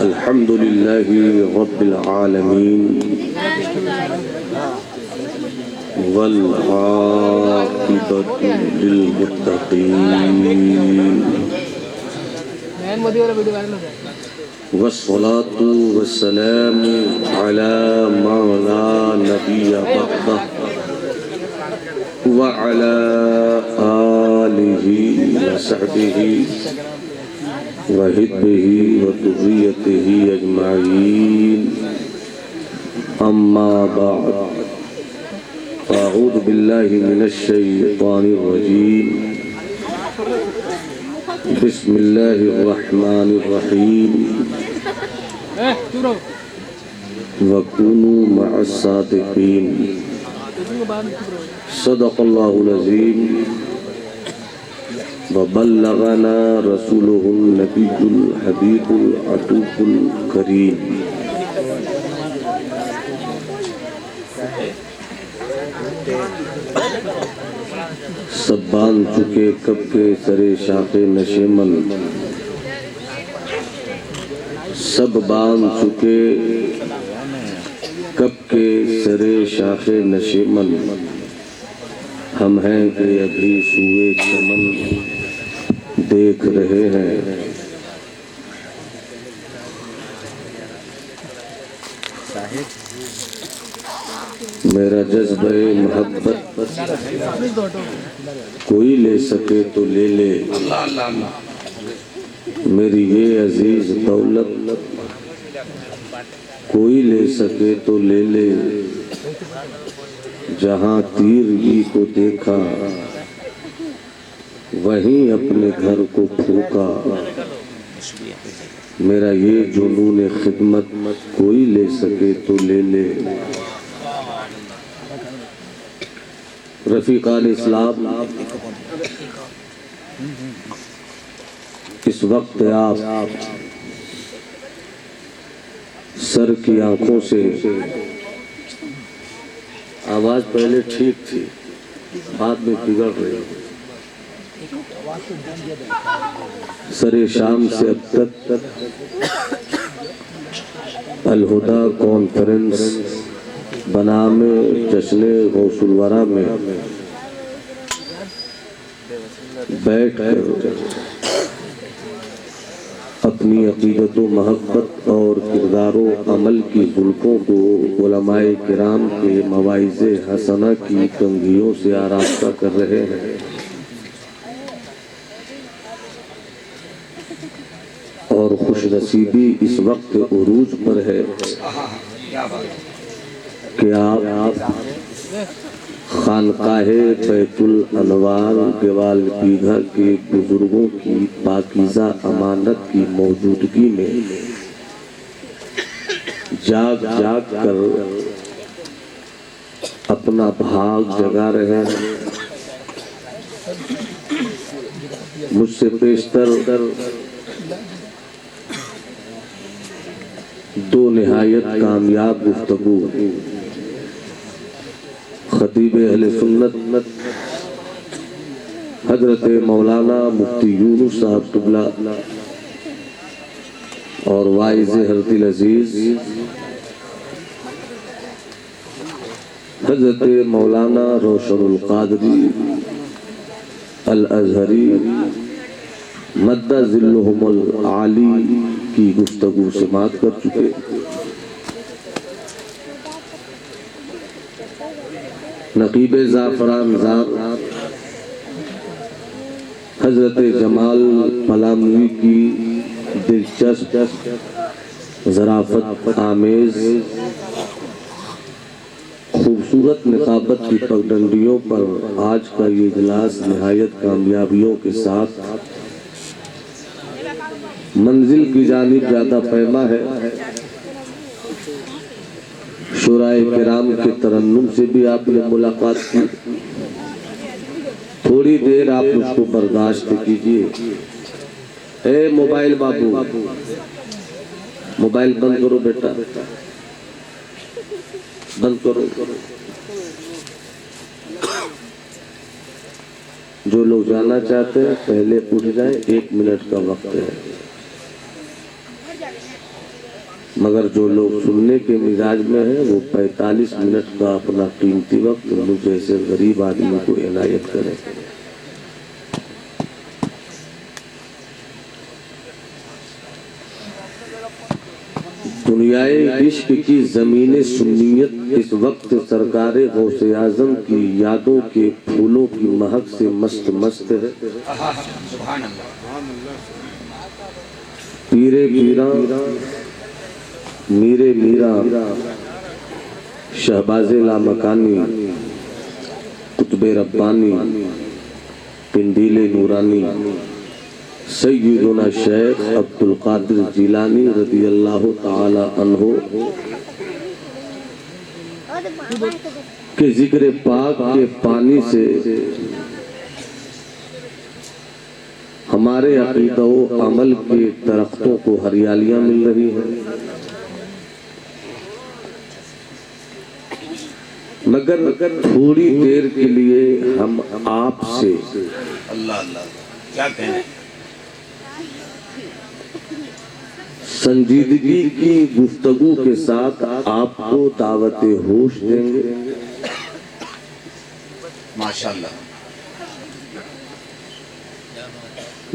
अल्हम्दुलिल्लाहि रब्बिल आलमीन वल आक़िबतु लिल मुत्तक़ीन वस्सलातु वस्सलामु अला मा ला नबिय्य बअदह व अला आलिहि व सहबिहि व हिब्बिहि व दुर्रियतिहि अजमाईन अम्मा बअद अऊज़ु बिल्लाहि मिनश शैतानिर रजीम बिस्मिल्लाहिर रहमानिर रहीम व कुनू मअस सादिक़ीन सदक़ल्लाहुल अज़ीम व बल्लगना रसूलुहुन नबियुल हबीबुल अतूकुल करीम। सब बांध चुके कब के सरे शाखे नशेमन, सब बांध चुके कब के सरे शाखे नशेमन, हम हैं कि अभी सूए चमन देख रहे हैं। मेरा जज्बे मोहब्बत कोई ले सके तो ले ले, मेरी ये अजीज दौलत कोई ले सके तो ले ले। जहाँ तीरगी को देखा वहीं अपने घर को फूका, मेरा ये जुनून खिदमत कोई ले सके तो ले ले। रफ़ीक़ान इस्लाम, इस वक्त आप सर की आंखों से, आवाज पहले ठीक थी बाद में बिगड़ रही, सरे शाम से अब तक अल-हुदा कॉन्फ्रेंस बनामे जश्ने गौसुल वरा में बैठकर अपनी अक़ीदत व महब्बत और किरदारों अमल की जुल्फ़ों को उलमाए किराम के मवाइज़े हसना की कंघियों से आरास्ता कर रहे हैं। और खुशनसीबी इस वक्त उरूज पर है कि आप खानकाहे बैतुल अनवार देवाल बीघा के बुजुर्गों की पाकीज़ा अमानत की मौजूदगी में जाग जाग कर अपना भाग जगा रहे हैं। मुझसे पेशतर दो निहायत कामयाब गुफ्तगू खतीब अहले सुन्नत हजरत मौलाना मुफ्ती यूनुस साहब तुबला और वाइज़ हरदिल अजीज हजरत मौलाना रोशनुल कादरी अल अज़हरी मद्दा ज़िल्लुहुमुल आली की गुफ्तगू समाअत कर चुके। नकीब ज़ाफ़रान ज़ात हजरत जमाल मलामवी की दिलचस्प ज़राफ़त आमेज़ खूबसूरत निकाबत की पगडंडियों पर आज का ये इजलास निहायत कामयाबियों के साथ मंजिल की जानिब ज़्यादा पैमा है। शुराए किराम के तरन्नुम से भी आपने मुलाकात की। थोड़ी देर आप उसको बर्दाश्त कीजिए। ए मोबाइल बाबू, मोबाइल बंद करो बेटा, बंद करो। जो लोग जाना चाहते हैं पहले उठ जाएं, 1 मिनट का वक्त है। मगर जो लोग सुनने के मिजाज में हैं वो 45 मिनट का अपना कीमती वक्त मुझ जैसे गरीब आदमी को इनायत करें। दुनियाए इश्क की ज़मीने सुन्नियत इस वक्त सरकारे गौसे आज़म की यादों के फूलों की महक से मस्त मस्त है। पीरे पीरा मीरे मीरा शहबाज़े लामकानी कुतुबे रब्बानी पिंडीले नूरानी सैयदुना शेख अब्दुल कादिर जिलानी रज़ियल्लाहु ताला अन्हु के जिक्र पाक के पानी से हमारे अक़ीदा व अमल के दरख्तों को हरियालियां मिल रही हैं। मगर थोड़ी देर के लिए हम आपसे अल्लाह अल्लाह क्या कहने संजीदगी की गुफ्तगू के साथ आपको दावत होश देंगे। माशाअल्लाह।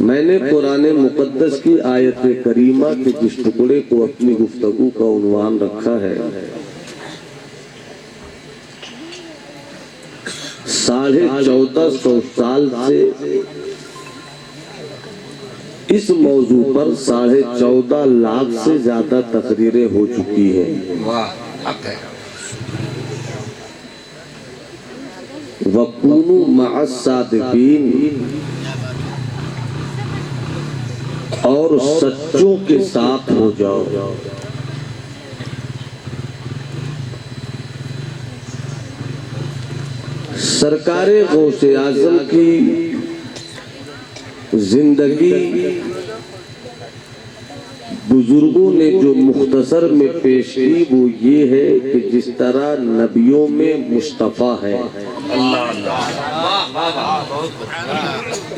मैंने कुरान मुक़द्दस की आयत करीमा के जिस टुकड़े को अपनी गुफ्तगू का उन्वान रखा है 1450 साल से इस मौजू पर 14.5 लाख से ज्यादा तकरीरें हो चुकी हैं। वक़ूनु मअस-सादिक़ीन और सच्चों के साथ हो जाओ। सरकारे गौसे आज़म की जिंदगी बुजुर्गों ने जो मुख्तसर में पेश की वो ये है कि जिस तरह नबियों में मुस्तफ़ा है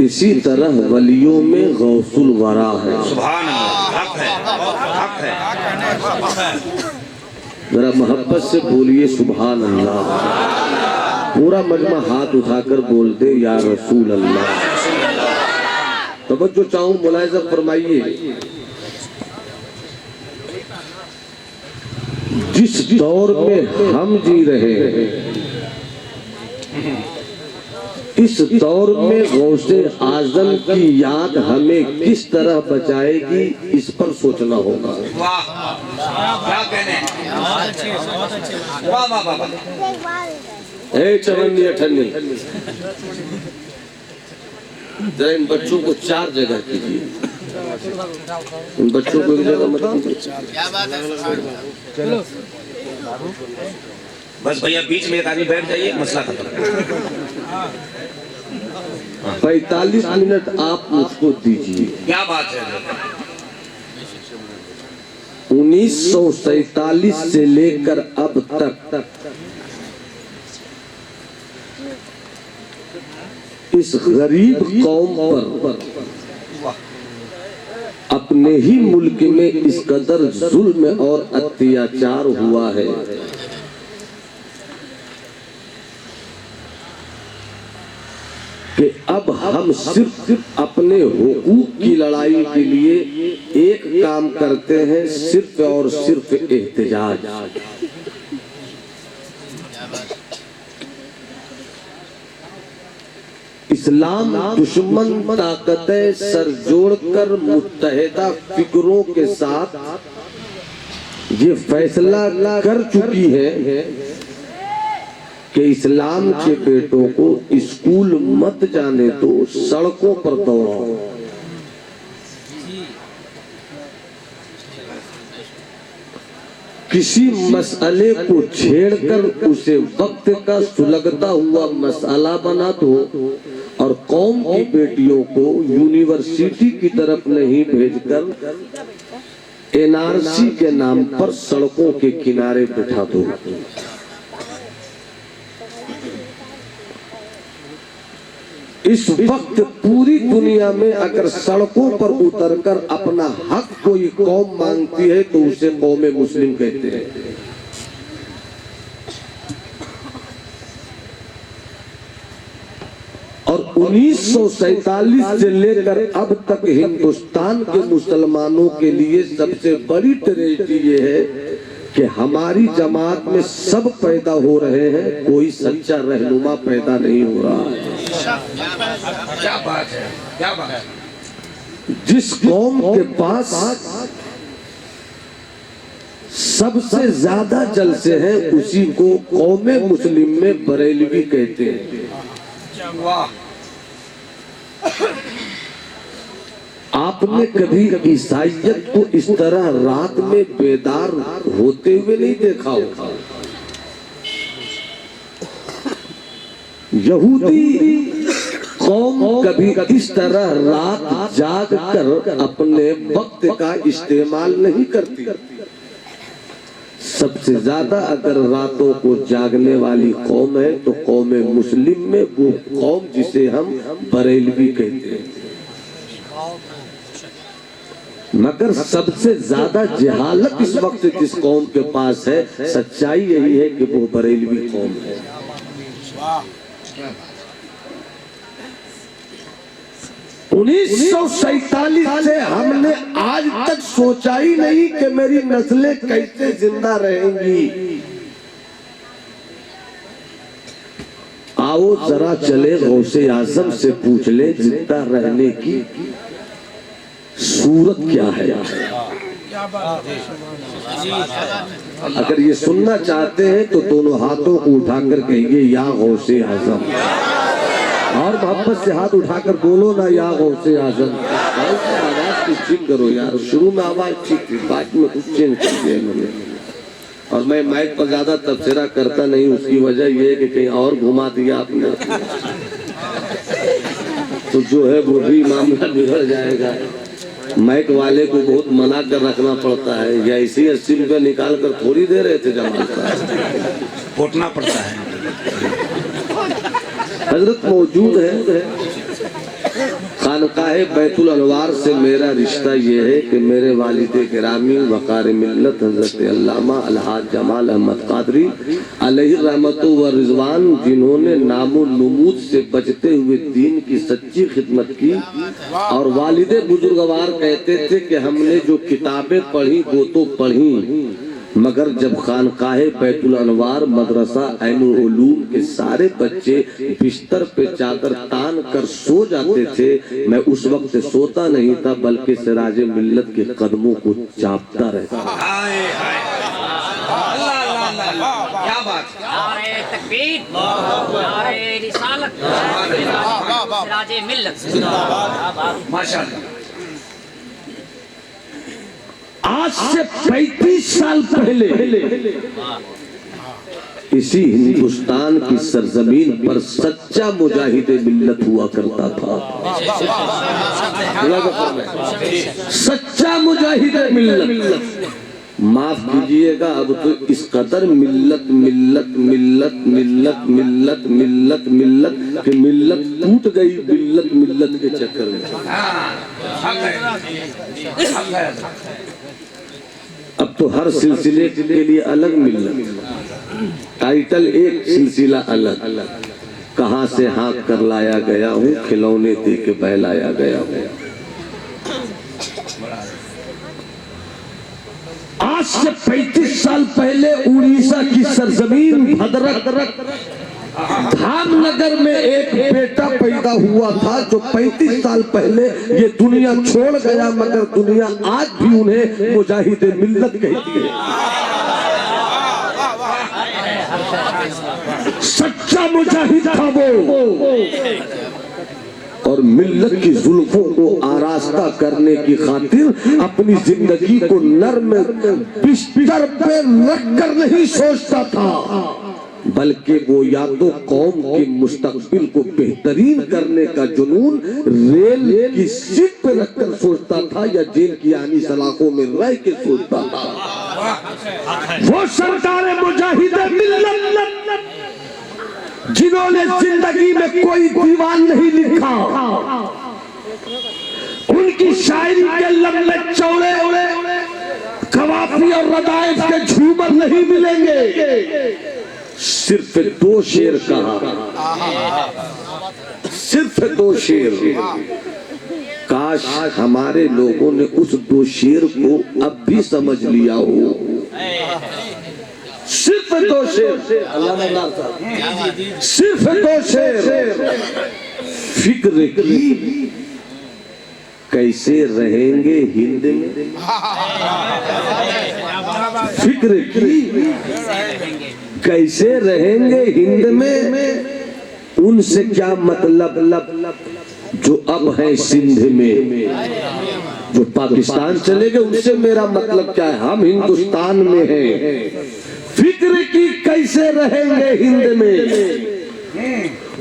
इसी तरह वलियों में गौसुल वरा है। जरा मोहब्बत से बोलिए सुभान अल्लाह। पूरा मजमा हाथ उठाकर बोल दे या रसूल अल्लाह। तवज्जो चाहूं, मुलाहिज़ा फरमाइए। जिस दौर में हम जी रहे हैं इस दौर में गौसे आज़म की याद हमें किस तरह बचाएगी इस पर सोचना होगा। क्या कहने वाह वाह वाह। ए चवन्नी अठन्नी जरा इन बच्चों को 4 जगह कीजिए। इन बच्चों को एक जगह मत कीजिए। चलो बस भैया बीच में एक आदमी बैठ जाइए, मसला खत्म। 45 मिनट आप मुझको दीजिए। क्या बात है। 1947 से लेकर अब तक इस गरीब कौम पर अपने ही मुल्क में इस कदर जुल्म और अत्याचार हुआ है कि अब हम सिर्फ अपने हुकूक की लड़ाई के लिए एक काम करते हैं, सिर्फ और सिर्फ एहतजाज। इस्लाम दुश्मन ताकतें सर जोड़कर मुत्तहिदा फिक्रों के साथ ये फैसला कर चुकी है कि इस्लाम के बेटों को स्कूल मत जाने दो, सड़कों पर दौड़ाओ। किसी मसले को छेड़कर उसे वक्त का सुलगता हुआ मसला बना दो और कौम की बेटियों को यूनिवर्सिटी की तरफ नहीं भेजकर एनआरसी के नाम पर सड़कों के किनारे बिठा दो। इस वक्त पूरी दुनिया में अगर सड़कों पर उतरकर अपना हक कोई कौम मांगती है तो उसे कौम मुस्लिम कहते हैं। और 1947 से लेकर अब तक हिंदुस्तान के मुसलमानों के लिए सबसे बड़ी ट्रेजेडी ये है कि हमारी जमात में सब पैदा हो रहे हैं, कोई सच्चा रहनुमा पैदा नहीं हो रहा है। क्या बात है, क्या बात है। जिस कौम के पास सबसे ज्यादा जलसे हैं उसी को कौम मुस्लिम में बरेलवी कहते हैं। वाह। आपने कभी ईसाइयत को इस तरह रात में बेदार होते हुए नहीं देखा होगा। यहूदी कौम कभी इस तरह रात जाग कर अपने वक्त का इस्तेमाल नहीं करती। सबसे ज्यादा अगर रातों को जागने वाली कौम है तो कौम मुस्लिम में वो कौम जिसे हम बरेलवी कहते हैं। मगर सबसे ज्यादा जहालत इस वक्त जिस कौम के पास है, सच्चाई यही है कि वो बरेलवी कौम है। 1947 से हमने आज तक सोचा ही नहीं कि मेरी नस्लें कैसे जिंदा रहेंगी। आओ जरा चले गौसे आजम से पूछ ले जिंदा रहने की सूरत क्या है। अगर ये सुनना चाहते हैं तो दोनों हाथों को उठाकर कहिए या गौसे आजम, और मोहब्बत से हाथ उठाकर बोलो ना या गौसे आजम। आवाज कुछ ठीक करो यार, शुरू में आवाज ठीक थी, बाद में कुछ चेंज कर दिया इन्होंने। और मैं माइक पर ज्यादा तबसरा करता नहीं, उसकी वजह यह है कि कहीं और घुमा दिया आपने तो जो है वो भी मामला बिगड़ जाएगा। माइक वाले को बहुत मना कर रखना पड़ता है, या इसी 80 रुपये निकाल कर थोड़ी दे रहे थे जमा का, घोटना पड़ता है। हजरत मौजूद है। खानकाहे बैतुल अनवार से मेरा रिश्ता ये है कि मेरे वालिद गिरामी वकार मिल्लत हजरत अल्लामा अलहाज जमाल अहमद कादरी अलैहि रहमतु व रिजवान, जिन्होंने नामो नमूद से बचते हुए दीन की सच्ची खिदमत की। और वालिद बुजुर्गवार कहते थे कि हमने जो किताबें पढ़ी वो तो पढ़ी, मगर जब खानकाहे बैतुल अनवार मदरसा ऐनुल उलूम के सारे बच्चे बिस्तर पे चादर तान कर सो जाते थे, मैं उस वक्त सोता नहीं था बल्कि सिराजे मिल्लत के कदमों को चापता रहता। क्या बात, नारे तकबीर, नारे रिसालत, सिराजे मिल्लत, माशाअल्लाह। आज से 35 साल पहले इसी हिंदुस्तान की सरजमीन पर सच्चा मुजाहिद मिल्लत हुआ करता था। सच्चा मुजाहिद मिल्लत। माफ कीजिएगा, अब तो इस कदर मिल्लत मिल्लत मिल्लत मिल्लत मिल्लत मिल्लत मिल्लत कि मिल्लत टूट गई मिल्लत मिल्लत के चक्कर में। अब तो हर सिलसिले के लिए अलग मिल्लत, टाइटल एक, सिलसिला अलग। कहां से हाँक कर लाया गया हूँ, खिलौने दे के बहलाया गया हूँ। आज से 35 साल पहले उड़ीसा की सरजमीन भद्रक धामनगर में एक बेटा पैदा हुआ था जो 35 साल पहले ये दुनिया छोड़ गया, मगर दुनिया आज भी उन्हें मुजाहिद मिल्लत कहती है। सच्चा मुजाहिद था वो, और मिल्लत की जुल्फों को आरास्ता करने की खातिर अपनी जिंदगी को नर्म बिस्तर पे रखकर नहीं सोचता था, बल्कि वो या तो कौम के मुस्तकबिल को बेहतरीन करने का जुनून रेल की सीट पे रखकर सोचता था या जेल की आनी सलाखों में रह के सोचता था। वो सरदार मुजाहिद मिल्लत जिन्होंने जिंदगी में कोई दीवान नहीं लिखा, उनकी शायरी के लंबे चौड़े कवाफी और रदाइफ के झूमर नहीं मिलेंगे। सिर्फ 2 शेर कहा, सिर्फ 2 शेर। काश हमारे लोगों ने उस 2 शेर को अब भी समझ लिया हो। सिर्फ 2 शेर, सिर्फ 2 शेर। फिक्र की कैसे रहेंगे हिंद में, फिक्र की कैसे रहेंगे हिंद में, उनसे क्या मतलब जो अब है सिंध में। जो पाकिस्तान चले गए उनसे मेरा मतलब क्या है, हम हिंदुस्तान में हैं। फिक्र की कैसे रहेंगे हिंद में,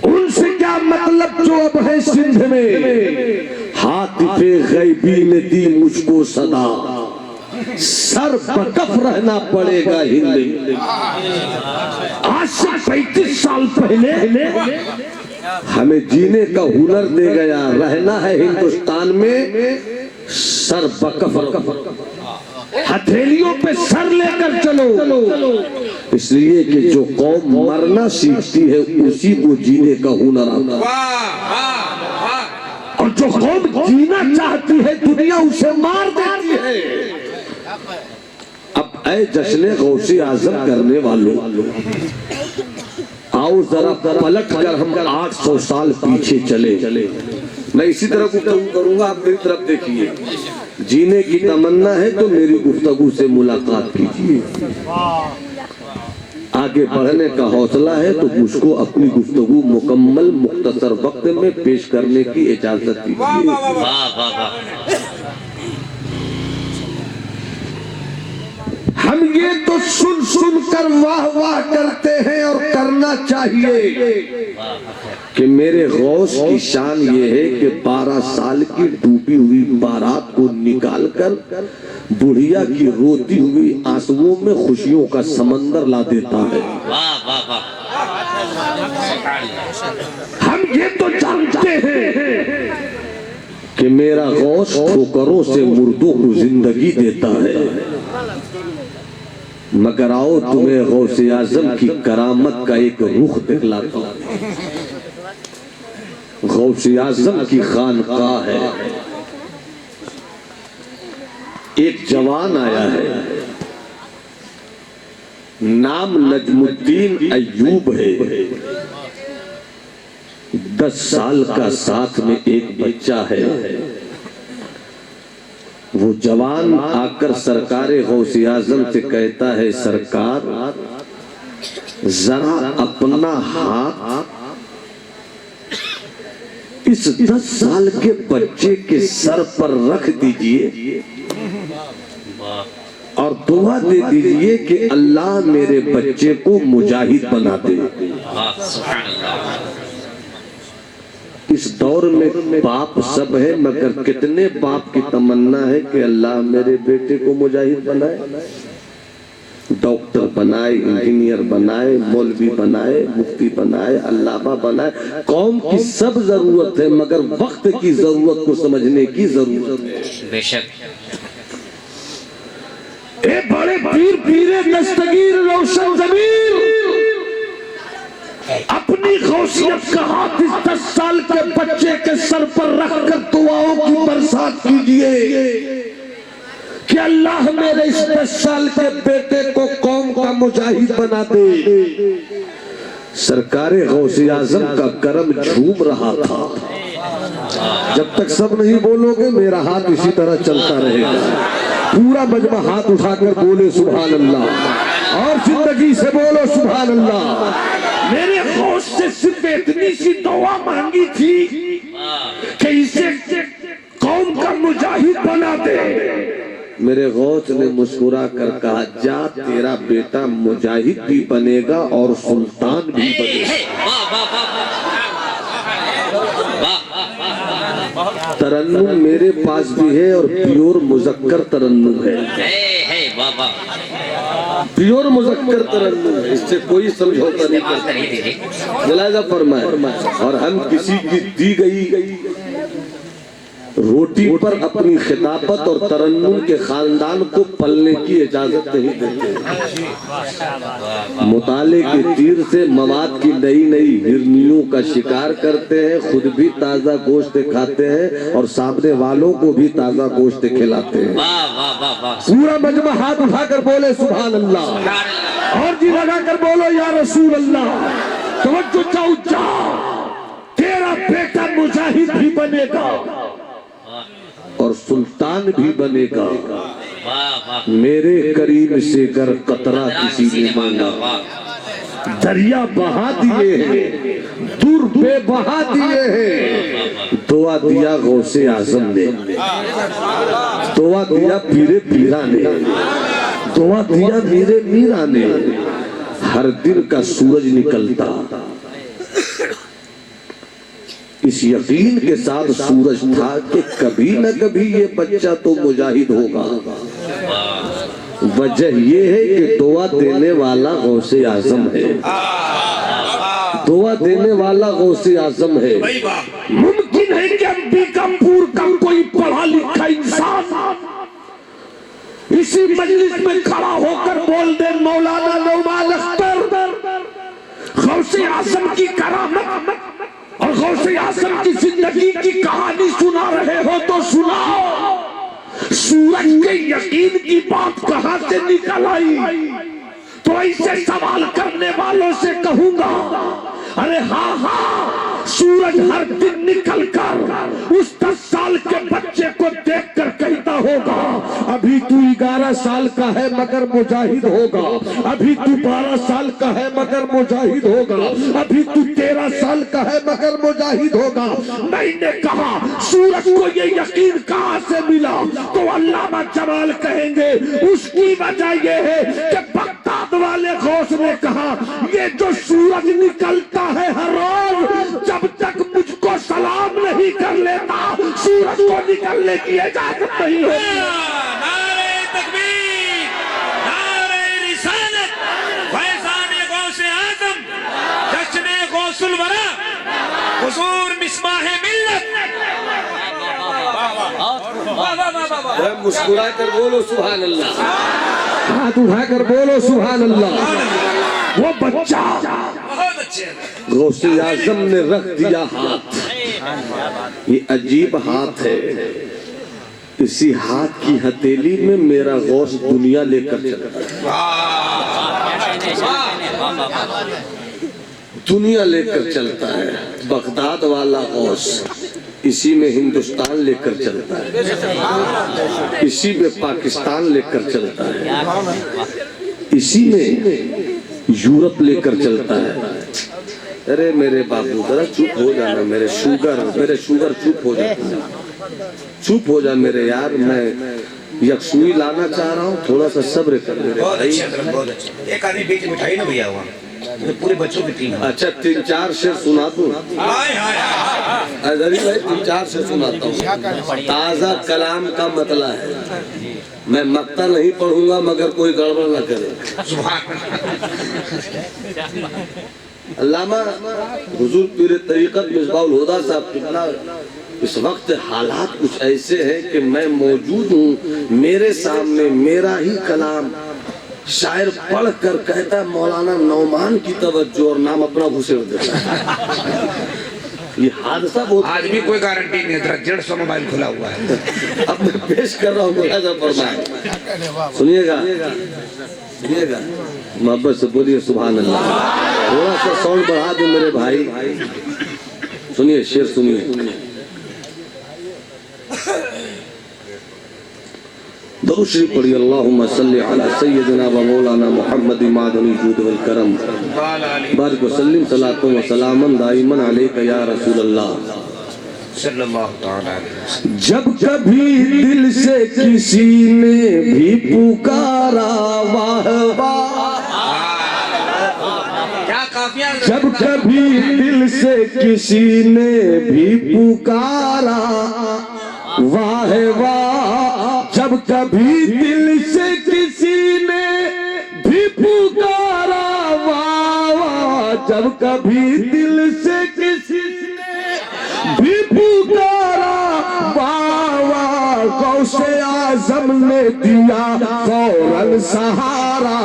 उनसे क्या मतलब जो अब है सिंध में। हाथ पे गैबी ने दी मुझको सदा, सर बकफ रहना पड़ेगा हिंद में। आज से 35 साल पहले हमें जीने का हुनर दे गया, रहना है हिंदुस्तान में सर बकफ, हथेलियों पे सर लेकर चलो। इसलिए कि जो कौम मरना सीखती है उसी को जीने का हुनर आता है, और जो कौम जीना चाहती है दुनिया उसे मार देती है। अब ऐ जश्न गौसे आजम करने वालों, आओ जरा पलट कर हम 800 साल पीछे चले। मैं इसी तरह गुफ्तगू करूंगा, आप मेरी तरफ देखिए। जीने की तमन्ना है तो मेरी गुफ्तगू से मुलाकात कीजिए। आगे बढ़ने का हौसला है तो मुझको अपनी गुफ्तगू मुकम्मल मुख्तसर वक्त में पेश करने की इजाजत दीजिए। हम ये तो सुन सुन कर वाह वाह करते हैं, और करना चाहिए कि मेरे गौस की शान ये है कि 12 साल की डूबी हुई बारात को निकालकर बुढ़िया की रोती हुई आंसुओं में खुशियों का समंदर ला देता है। हम ये तो जानते हैं कि मेरा गौस ठोकरों से मुर्दों को जिंदगी देता है। मगर आओ तुम्हें गौसे आजम की करामत का एक रुख दिखलाता हूं। गौसे आजम की खानकाह है। एक जवान आया है, नाम नजमुद्दीन अय्यूब है। 10 साल का, साथ में एक बच्चा है। वो जवान आकर सरकारे गौसे आजम से कहता है, सरकार जरा अपना हाथ इस 10 साल के बच्चे के सर पर रख दीजिए और दुआ दे दीजिए कि अल्लाह मेरे बच्चे को मुजाहिद बना दे। इस दौर में बाप सब है, मगर कितने बाप की तमन्ना है कि अल्लाह मेरे बेटे को मुजाहिद बनाए, डॉक्टर बनाए, इंजीनियर बनाए, मौलवी बनाए, मुफ्ती बनाए, अल्लामा बनाए। कौम की सब जरूरत है, मगर वक्त की जरूरत को समझने की जरूरत है। बेशक ए बड़े पीर पीरे दस्तगीर रोशन ज़मीर अपनी गौसियत का हाथ इस 10 साल के बच्चे के सर पर रखकर दुआओं की बरसात कीजिए कि अल्लाह मेरे इस 10 साल के बेटे को कौम का मुजाहिद बना दे। सरकारे गौसे आजम का करम झूम रहा था। जब तक सब नहीं बोलोगे मेरा हाथ इसी तरह चलता रहेगा। पूरा मजमा हाथ उठाकर बोले सुभान अल्लाह, और जिंदगी से बोलो सुभान अल्लाह। मेरे गौस से सिर्फ इतनी सी दुआ मांगी थी कि इसे कौम का मुजाहिद बना दे। मेरे गौस ने मुस्कुरा कर कहा, जा तेरा बेटा मुजाहिद भी बनेगा और सुल्तान भी बनेगा। तरन्नुम मेरे पास भी है और प्योर मुजक्कर तरन्नुम है। प्योर मुज़क्कर तरन्नुम है, इससे कोई समझौता नहीं करता। मुलाहिज़ा फरमाए। और हम किसी की दी गई रोटी पर अपनी खिताबत और तरन्नुम के खानदान को पलने की इजाजत नहीं देते। मुताले के तीर से मवाद की नई नई हिरनियों का शिकार करते हैं, खुद भी ताजा गोश्त खाते हैं और सामने वालों को भी ताजा गोश्त खिलाते हैं। पूरा मजमा हाथ उठाकर बोले सुभान अल्लाह, और जी लगाकर बोलो या रसूल अल्लाह। तवज्जो चाओ जाओ, तेरा बेटा मुजाहिद भी बनेगा और सुल्तान भी बनेगा। मेरे करीम से कर कतरा किसी ने मांगा, दरिया बहा दिए हैं, दूर पे बहा दिए हैं। दुआ दिया गौसे आजम ने, दुआ दिया पीरे पीरा ने, दुआ दिया मेरे मीरा ने। हर दिन का सूरज निकलता इस यकीन के साथ सूरज था कि कभी न कभी ये बच्चा तो मुजाहिद होगा। वजह ये है कि दुआ देने वाला गौसे आजम है, दुआ देने वाला गौसे आजम है। मुमकिन है कि अंबिकापुर का कोई पढ़ा लिखा इंसान इसी मजलिस में खड़ा होकर बोल दे मौलाना नौमान अख्तर गौसे आजम की करामत और गौसे आजम की जिंदगी की कहानी सुना रहे हो तो सुनाओ। सूरज के यकीन की बात कहां से निकल आई? तो ऐसे सवाल करने वालों से कहूंगा, अरे हाँ हाँ, सूरज हर दिन निकल कर उस 10 साल के बच्चे को देखकर कहता होगा अभी तू 11 साल का है मगर मुजाहिद होगा, अभी तू 12 साल का है मगर मुजाहिद होगा, अभी तू 13 साल का है मगर मुजाहिद होगा। मैंने कहा सूरज को ये यकीन कहां से मिला? तो अल्लामा जमाल कहेंगे उसकी वजह ये है कि बगदाद वाले गौस ने कहा ये जो सूरज निकलता है हर रोज, जब तक मुझको सलाम नहीं कर लेता सूरज को निकलने की इजाजत नहीं है। नारे तकबीर, नारे रिसालत, फैज़ाने गौसे आज़म, जश्ने गौसुल वरा, हुजूर मिसबाह मिल्लत। मुस्कुरा कर बोलो सुभान अल्लाह, हाथ उठाकर बोलो सुभान अल्लाह। वो बच्चा गौसे आज़म ने रख दिया हाथ, ये अजीब हाथ है, इसी हाथ की हथेली में मेरा गौस दुनिया लेकर चलता है, दुनिया लेकर चलता है। बगदाद वाला गौस इसी में हिंदुस्तान लेकर चलता है, इसी में पाकिस्तान लेकर चलता है, इसी में यूरोप लेकर चलता है। अरे मेरे बाबू जरा चुप हो जाना, मेरे शुगर चुप हो जा, चुप हो जा मेरे यार। मैं यकसुई लाना चाह रहा हूँ, थोड़ा सा सब्र कर मेरे भाई। बहुत अच्छे। एक आदमी बीच मिठाई ना भैया हुआ पूरे बच्चों की टीम। अच्छा 3-4 शेर सुना दूं? अजहरी भाई 3-4 शेर सुनाता हूँ। ताजा कलाम का मतला है, मैं मक्ता नहीं पढ़ूंगा मगर कोई गड़बड़ न करे। अल्लामा हुजूर पीर तरीक़त मिसबाहुल हुदा साहब कितना इस वक्त हालात कुछ ऐसे हैं कि मैं मौजूद हूँ, मेरे सामने मेरा ही कलाम शायर पढ़ कर कहता है मौलाना नौमान की तवज्जो, और नाम अपना घुसेड़ देता है। ये हादसा बहुत, आज भी कोई गारंटी नहीं है, 150 मोबाइल खुला हुआ है। अब मैं पेश कर रहा हूँ, सुनिएगा सुनिएगा, मोहब्बत से बोलिए सुभान अल्लाह। थोड़ा सा साउंड बढ़ा दो मेरे भाई, सुनिए शेर सुनिए। दरूद शरीफ पढ़िए, अल्लाहुम्मा सल्ली अला सय्यदिना व मौलाना मुहम्मद मादनी जूद वल करम बारिक व सल्लिम सलातुन व सलामन दाइमन अलैका या रसूल अल्लाह सल्लल्लाहु तआला अलैहि वसल्लम। जब कभी दिल से किसी ने भी पुकारा वाह वाह, क्या काफिया। जब कभी दिल से किसी ने भी पुकारा वाह वाह, जब कभी दिल से किसी ने पुकारा वाह वाह, जब कभी दिल से किसी ने भी पुकारा वाह वाह, गौसे आजम ने दिया फौरन सहारा।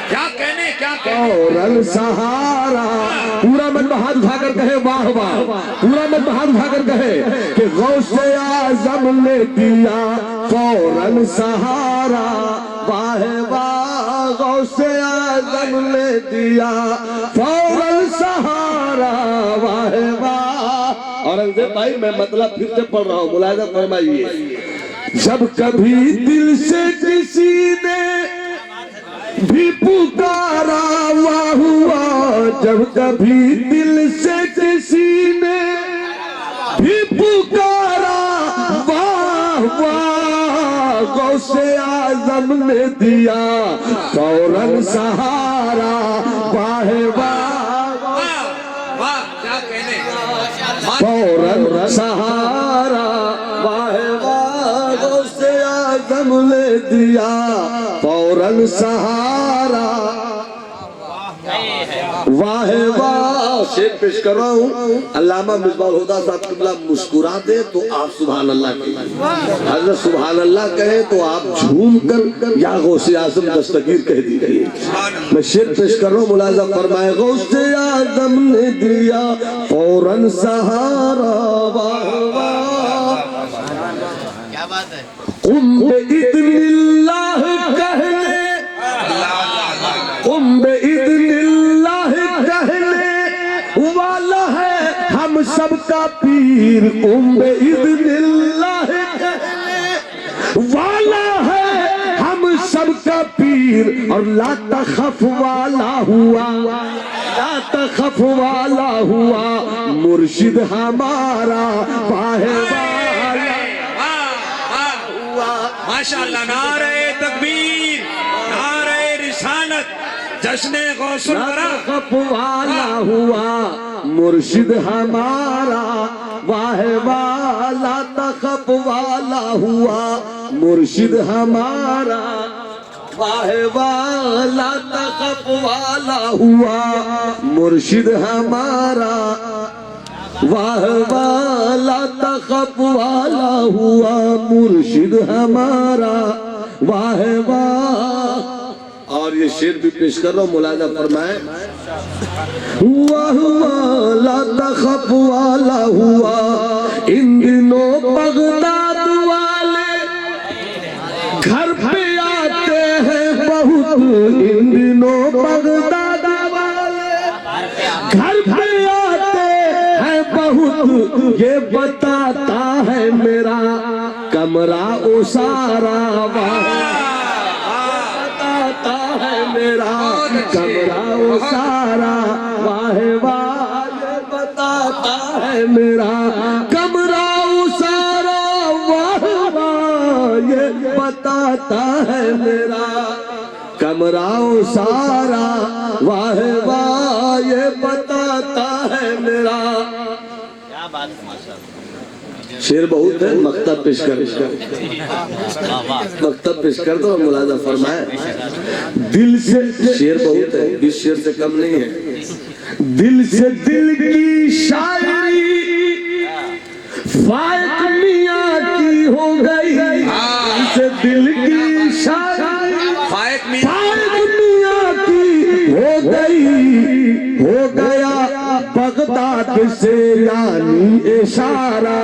क्या कहने, क्या कहने। फौरन सहारा, पूरा मन हाथ उठाकर कहे वाह वाह, पूरा मन हाथ उठाकर कहे कि गौसे आजम ने दिया फौरन सहारा। वाह वाह, गौसे आजम ने दिया फौरन सहारा। वाह वाह। औरंगजेब भाई मैं मतलब फिर से पढ़ रहा हूँ, मुलाहिजा फरमाइए। जब कभी दिल से किसी ने भी पुकारा वाह वाह, जब कभी दिल से किसी ने भी पुकारा वाह वाह, गौसे आजम ने दिया फौरन सहारा। वाह वाह, क्या कहने। फौरन सहारा। वाह वाह, गौसे आजम ने दिया फौरन सहारा। वाह वाह, शेर पेश कर रहा हूँ। अल्लामा मिसबाह हुदा साहब किबला मुस्कुरा दे तो आप सुभान अल्लाह कहें, हज़रत सुभान अल्लाह कहे तो आप झूम कर या गौसे आजम दस्तगीर कह दीजिए। मैं शेर पेश कर रहा हूँ, मुलाजा फरमाए। गौसे आजम ने दिया फौरन सहारा। वाह वाह, क्या बात है। कुम्बे इत्निल्लाह कहने, कुम्बे इत्निल्लाह कहने वाला है हम सबका पीर। कुम्बे इत्निल्लाह कहने वाला है हम सबका पीर। और ला तखफ वाला हुआ, ला तखफ वाला हुआ मुर्शिद हमारा। वाहे वाला माशाअल्लाह, नारे तकबीर, नारे रिसालत, जश्ने गौसुल वरा। तखफ वाला हुआ मुर्शिद हमारा। वाह वाला तखफ वाला हुआ मुर्शिद हमारा। वाह वाला तखफ वाला हुआ मुर्शिद हमारा। वाह वाला तखफ वाला हुआ मुर्शिद हमारा। वाह वाह। और ये शेर भी पेश कर रहा हूँ, मुलाजा फरमाए। वाह वाला तखफ वाला हुआ इन दिनों बगदाद वाले घर पे आते हैं बहुत। इन दिनों बगदाद वाले घर पे आते हैं बहुत। ये बताता है मेरा कमरा उसारा। बताता है मेरा कमरा उसारा। वाह वाह, ये बताता है मेरा कमरा उसारा। वाह वाह, ये बताता है मेरा कमरा उसारा। वाह वाह, ये बताता है मेरा। क्या बात है, माशाअल्लाह। शेर बहुत है, मक्तब पेश कर, मक्तब पेश कर दो। मुलाजा फरमाए। दिल से, शेर बहुत है, इस शेर से कम नहीं है। दिल से दिल की शायरी फायक मियां की हो गई। दिल से दिल की शायरी फायक मियां की हो गई। हो गया बगदाद से यानी इशारा।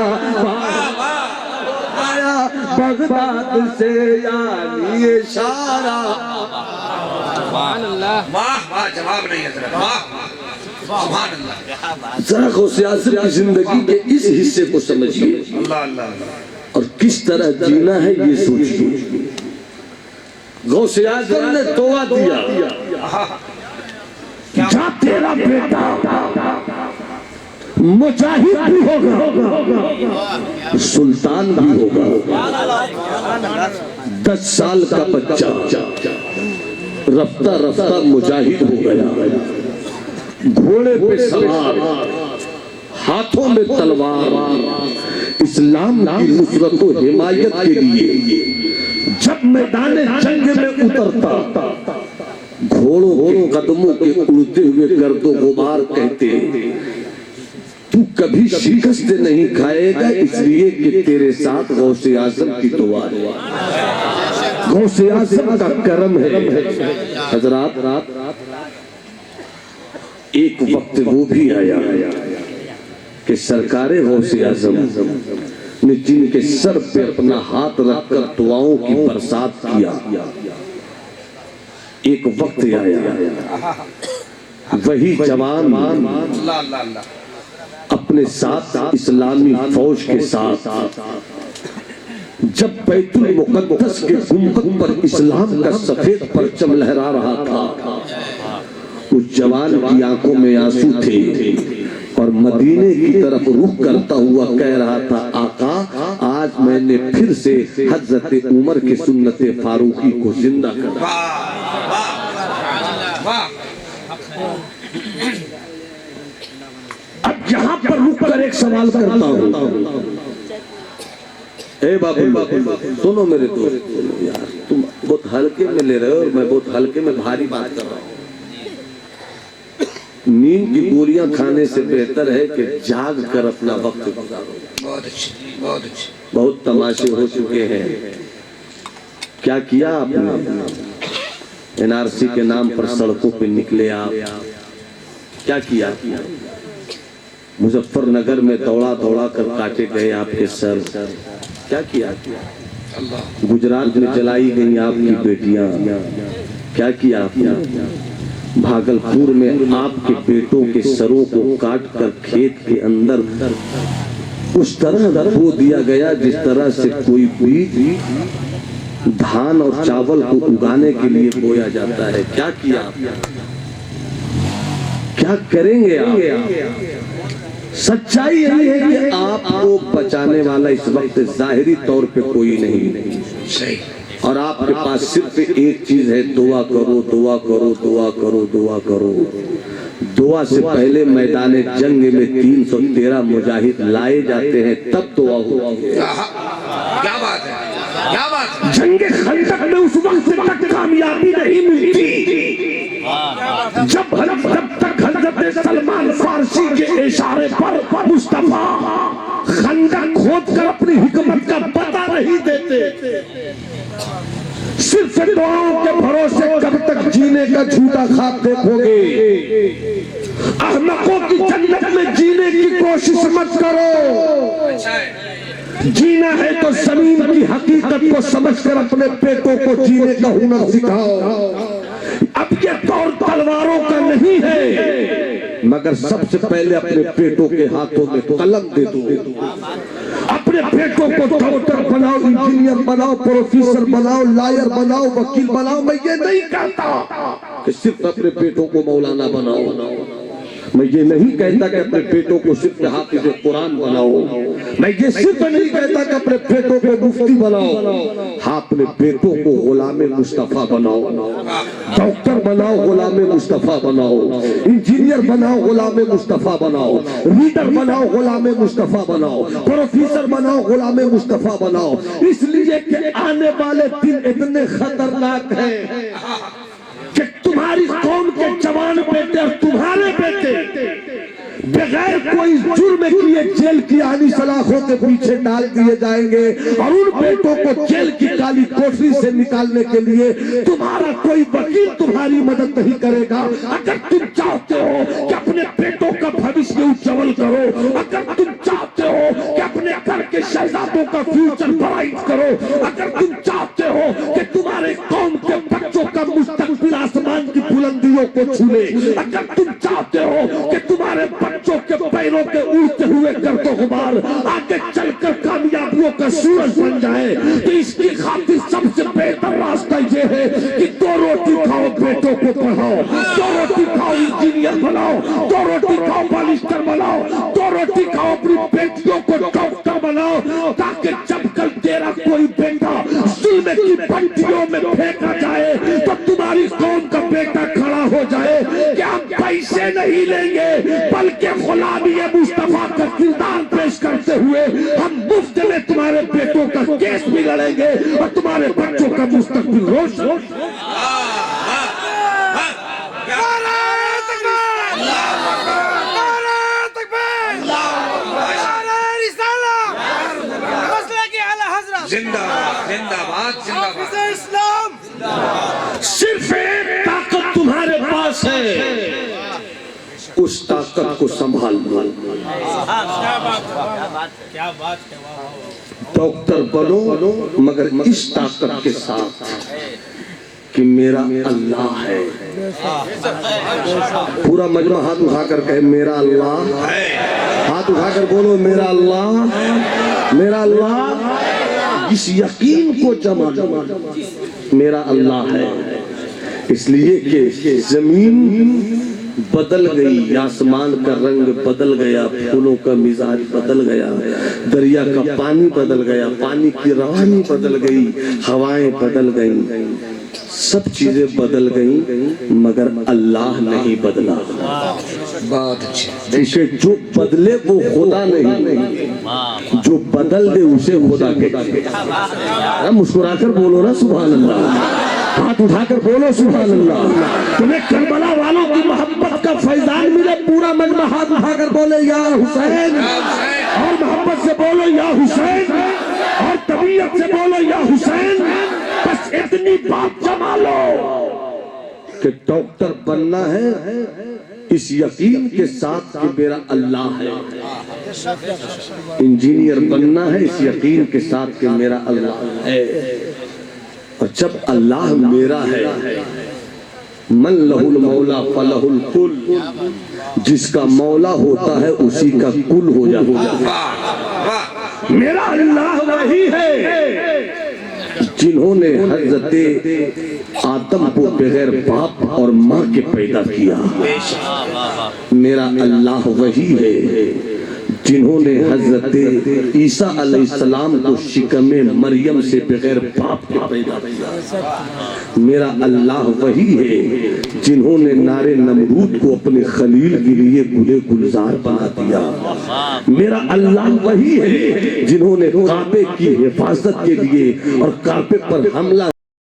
आया बगदाद से यानी इशारा। वाह वाह, जवाब नहीं है जरा। वाह सुभान अल्लाह। जरा गौसे आज़म की जिंदगी के इस हिस्से को समझिए, अल्लाह अल्लाह। और किस तरह जीना है ये सोचिए। गौसे आज़म ने तोबा दिया, जा तेरा बेटा मुजाहिद भी होगा, सुल्तान भी होगा। 10 साल का बच्चा रफ्ता रफ्ता मुजाहिद हो गया। घोड़े पे सवार, हाथों में तलवार, इस्लाम की नुसरत व हिमायत के लिए जब मैदान जंग में उतरता, घोड़ों के कदमों के उड़ते हुए गर्दो गुबार कहते, तू कभी शिकस्त नहीं खाएगा, इसलिए कि तेरे साथ गौसे आजम की दुआ है, गौसे आजम का करम है। हजरात, एक वक्त वो भी आया कि सरकारे गौसे आजम ने जिनके सर पे अपना हाथ रखकर दुआओं की बरसात किया, एक वक्त आया वही जवान अपने साथ इस्लामी फौज के साथ जब बैतुल मुकद्दस के गुंबद पर इस्लाम का सफेद परचम लहरा रहा था, उस जवान की आंखों में आंसू थे और मदीने की तरफ रुख करता हुआ कह रहा था, आका आज मैंने फिर से हजरत उमर के सुन्नत फारूकी को जिंदा कर। अब यहाँ पर रुक कर एक सवाल करता हूँ, ए बाबू सुनो मेरे दोस्त, यार तुम बहुत हल्के में ले रहे हो और मैं बहुत हल्के में भारी बात कर रहा हूँ। नींद की गोलियां खाने से बेहतर है कि जाग कर अपना वक्त गुजारो। बहुत अच्छी, बहुत अच्छी। बहुत तमाशे हो चुके हैं। क्या किया आपने? एनआरसी के नाम पर सड़कों पे निकले आप, क्या किया? मुजफ्फरनगर में दौड़ा दौड़ा कर काटे गए आपके सर, क्या किया? गुजरात में जलाई गई आपकी बेटियां, क्या किया आपने? भागलपुर में आपके बेटों के सरों को काट कर खेत के अंदर उस तरह बो दिया गया जिस तरह से कोई बीज धान और चावल को उगाने के लिए बोया जाता है। क्या किया? क्या करेंगे आप? सच्चाई यही है कि आपको बचाने वाला इस वक्त जाहिरी तौर पे कोई नहीं, सही, और आपके पास सिर्फ एक चीज है, दुआ करो, दुआ करो, दुआ करो, दुआ करो। दुआ से पहले मैदान जंग में 313 मुजाहिद लाए जाते हैं, तब दुआ होती है। क्या बात है, क्या बात है। जंग खंदक में उस वक्त तक कामयाबी नहीं मिलती जब तक हजरत सलमान फारसी के इशारे पर मुस्तफा खंदक खोद कर अपनी हिकमत का पता नहीं देते। सिर्फ दुआओं के भरोसे कब तक जीने का झूठा ख्वाब देखोगे? अहमकों की जन्नत में जीने की कोशिश मत करो। जीना है तो जमीन की हकीकत को समझकर अपने पेटों को जीने का हुनर सिखाओ। अब ये दौर तलवारों का नहीं है, मगर सबसे पहले अपने पेटों के हाथों में कलम दे दो। अपने पेटों को डॉक्टर बनाओ, इंजीनियर बनाओ, प्रोफेसर बनाओ, लॉयर बनाओ, वकील बनाओ। मैं ये नहीं कहता कि सिर्फ अपने पेटों को मौलाना बनाओ। मैं ये नहीं कहता कि अपने पेटों को सिर्फ हाफिज कुरान बनाओ। मैं ये सिर्फ नहीं कहता कि अपने पेटों को मुफ्ती बनाओ। हाँ, अपने पेटों को गुलामे मुस्तफा बनाओ। डॉक्टर बनाओ, गुलामे मुस्तफा बनाओ। इंजीनियर बनाओ, गुलामे मुस्तफा बनाओ। रीडर बनाओ, गुलामे मुस्तफा बनाओ। प्रोफेसर बनाओ, गुलामे मुस्तफा बनाओ। इसलिए कि आने वाले दिन इतने खतरनाक हैं कि तुम्हारी कौम के जवान बेटे और तुम्हारे बेटे बगैर कोई जुर्म किए जेल की आनी सलाखों के पीछे डाल दिए जाएंगे, और उन बेटों को जेल की काली कोठरी से निकालने के लिए तुम्हारा कोई वकील तुम्हारी मदद नहीं करेगा। अगर तुम चाहते हो कि अपने बेटों का भविष्य उज्जवल करो, अगर तुम चाहते हो कि अपने घर के शहजादों का फ्यूचर ब्राइट करो, अगर तुम चाहते हो कि तुम्हारे कौम के बच्चों का मुस्तकबिल आसमान की बुलंदियों को छूले, अगर तुम चाहते हो कि तुम्हारे बच्चों के पैरों के उड़ते हुए गर्दो गुबार आगे चलकर कामयाबियों का सूरज बन जाए, तो इसकी खातिर सबसे बेहतर रास्ता ये है कि 2 रोटी खाओ, बेटों को पढ़ाओ। 2 रोटी खाओ, इंजीनियर बनाओ। 2 रोटी खाओ, बालिस्टर बनाओ। 2 रोटी खाओ, अपनी बेटियों को डॉक्टर बनाओ, ताकि जब कल तेरा कोई बेटा जुल्म की भट्टियों में फेंका जाए तो तुम्हारी कौम का बेटा खड़ा हो जाए कि हम पैसे नहीं लेंगे, बल्कि गुलामी मुस्तफा का किरदार पेश करते हुए हम मुफ्त में तुम्हारे बेटों का केस भी लड़ेंगे और तुम्हारे बच्चों का मुस्तकबिल रोशन। जिंदाबाद जिंदाबाद जिंदाबाद इस्लाम। सिर्फ एक ताकत तुम्हारे पास है, उस ताकत को संभाल लो। क्या बात है। डॉक्टर बनो मगर इस ताकत के साथ कि मेरा अल्लाह है। पूरा मजमा हाथ उठाकर कहे मेरा अल्लाह, हाथ उठाकर बोलो मेरा अल्लाह, मेरा अल्लाह। इस यकीन को जमा लो, मेरा अल्लाह है। इसलिए कि जमीन बदल गई, आसमान का रंग बदल गया, फूलों का मिजाज बदल गया, दरिया का पानी बदल गया, पानी की रवानी बदल गई, हवाएं बदल गई, सब चीजें बदल गई, मगर अल्लाह नहीं बदला। बहुत अच्छे। देखिए जो बदले वो खुदा नहीं, जो बदल दे उसे खुदा कहते। मुस्कुराकर बोलो ना सुभान अल्लाह, हाथ उठाकर बोलो सुभान अल्लाह। तुम्हें करबला वालों की मोहब्बत का फैजान मिले, पूरा मजमा हाथ उठाकर बोले या हुसैन, और मोहब्बत से बोलो या हुसैन, और तबीयत से बोलो या हुसैन। बस इतनी बात जमा लो कि डॉक्टर बनना है इस यकीन के साथ कि मेरा अल्लाह है, इंजीनियर बनना है इस यकीन के साथ कि मेरा अल्लाह है। और जब अल्लाह मेरा है, मन लहुल मौला फलहुल कुल, जिसका मौला होता है उसी का कुल हो जाता है। मेरा अल्लाह वही है जिन्होंने हजरत आदम को बगैर बाप और माँ के पैदा किया। मेरा अल्लाह वही है जिन्होंने हजरत ईसा अलैहिस्सलाम को शिकमे मरियम से बगैर बाप के पैदा किया। मेरा अल्लाह वही है जिन्होंने नारे नमरूद को अपने खलील के लिए गुले गुलजार बना दिया। मेरा अल्लाह वही है जिन्होंने काबे की हिफाजत के लिए और काबे पर हमला